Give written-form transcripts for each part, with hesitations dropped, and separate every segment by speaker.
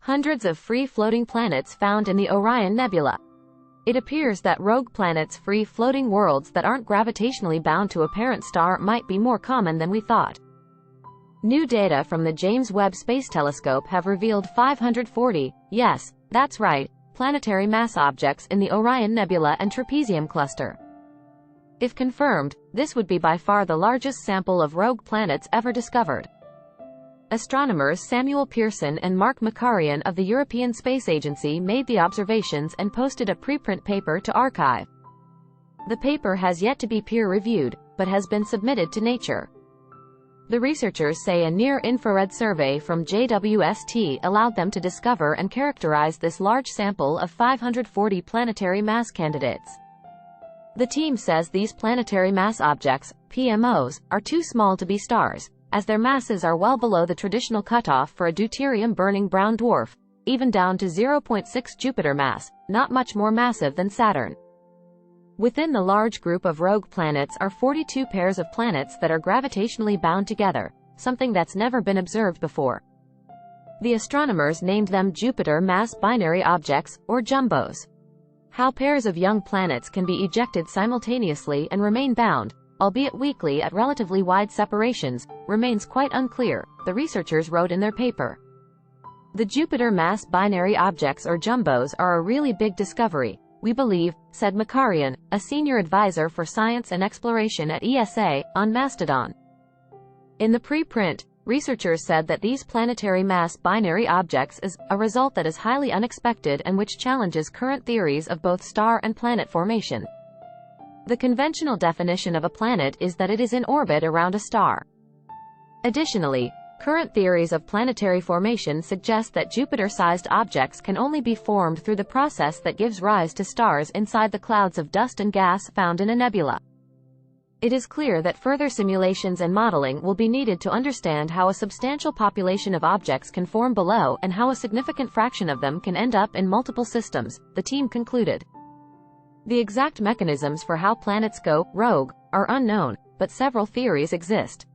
Speaker 1: hundreds of free-floating planets found in the Orion Nebula. It appears that rogue planets, free-floating worlds that aren't gravitationally bound to a parent star, might be more common than we thought. New data from the James Webb Space Telescope have revealed 540, yes, that's right, planetary mass objects in the Orion Nebula and Trapezium cluster. If confirmed, this would be by far the largest sample of rogue planets ever discovered. Astronomers Samuel Pearson and Mark Makarian of the European Space Agency made the observations and posted a preprint paper to arXiv. The paper has yet to be peer-reviewed, but has been submitted to Nature. The researchers say a near-infrared survey from JWST allowed them to discover and characterize this large sample of 540 planetary mass candidates. The team says these planetary mass objects, PMOs, are too small to be stars, as their masses are well below the traditional cutoff for a deuterium-burning brown dwarf, even down to 0.6 Jupiter mass, not much more massive than Saturn. Within the large group of rogue planets are 42 pairs of planets that are gravitationally bound together, something that's never been observed before. The astronomers named them Jupiter mass binary objects, or jumbos. How pairs of young planets can be ejected simultaneously and remain bound, albeit weakly at relatively wide separations, remains quite unclear, the researchers wrote in their paper. The Jupiter mass binary objects, or jumbos, are a really big discovery, we believe, said Makarian, a senior advisor for science and exploration at ESA, on Mastodon. In the preprint, researchers said that these planetary mass binary objects is a result that is highly unexpected and which challenges current theories of both star and planet formation. The conventional definition of a planet is that it is in orbit around a star. Additionally, current theories of planetary formation suggest that Jupiter-sized objects can only be formed through the process that gives rise to stars inside the clouds of dust and gas found in a nebula. It is clear that further simulations and modeling will be needed to understand how a substantial population of objects can form below and how a significant fraction of them can end up in multiple systems, the team concluded. The exact mechanisms for how planets go rogue are unknown, but several theories exist.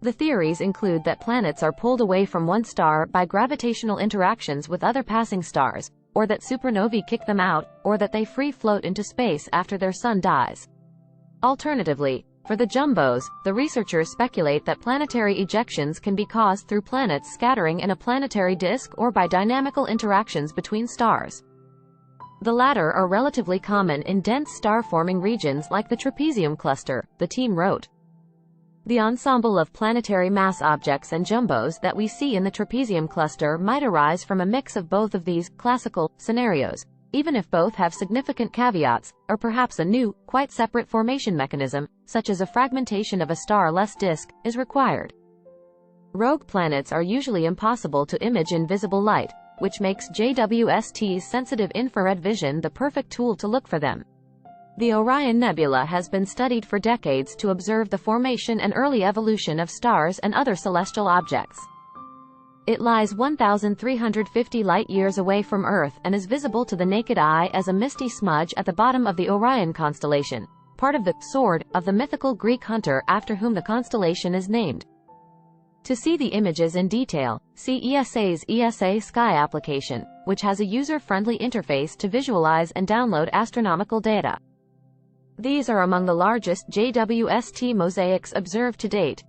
Speaker 1: The theories include that planets are pulled away from one star by gravitational interactions with other passing stars, or that supernovae kick them out, or that they free float into space after their sun dies. Alternatively, for the jumbos, the researchers speculate that planetary ejections can be caused through planets scattering in a planetary disk or by dynamical interactions between stars. The latter are relatively common in dense star-forming regions like the Trapezium cluster, the team wrote. The ensemble of planetary mass objects and jumbos that we see in the Trapezium cluster might arise from a mix of both of these classical scenarios, even if both have significant caveats, or perhaps a new, quite separate formation mechanism, such as a fragmentation of a star-less disk, is required. Rogue planets are usually impossible to image in visible light, which makes JWST's sensitive infrared vision the perfect tool to look for them. The Orion Nebula has been studied for decades to observe the formation and early evolution of stars and other celestial objects. It lies 1,350 light-years away from Earth and is visible to the naked eye as a misty smudge at the bottom of the Orion constellation, part of the sword of the mythical Greek hunter after whom the constellation is named. To see the images in detail, see ESA's ESA Sky application, which has a user-friendly interface to visualize and download astronomical data. These are among the largest JWST mosaics observed to date,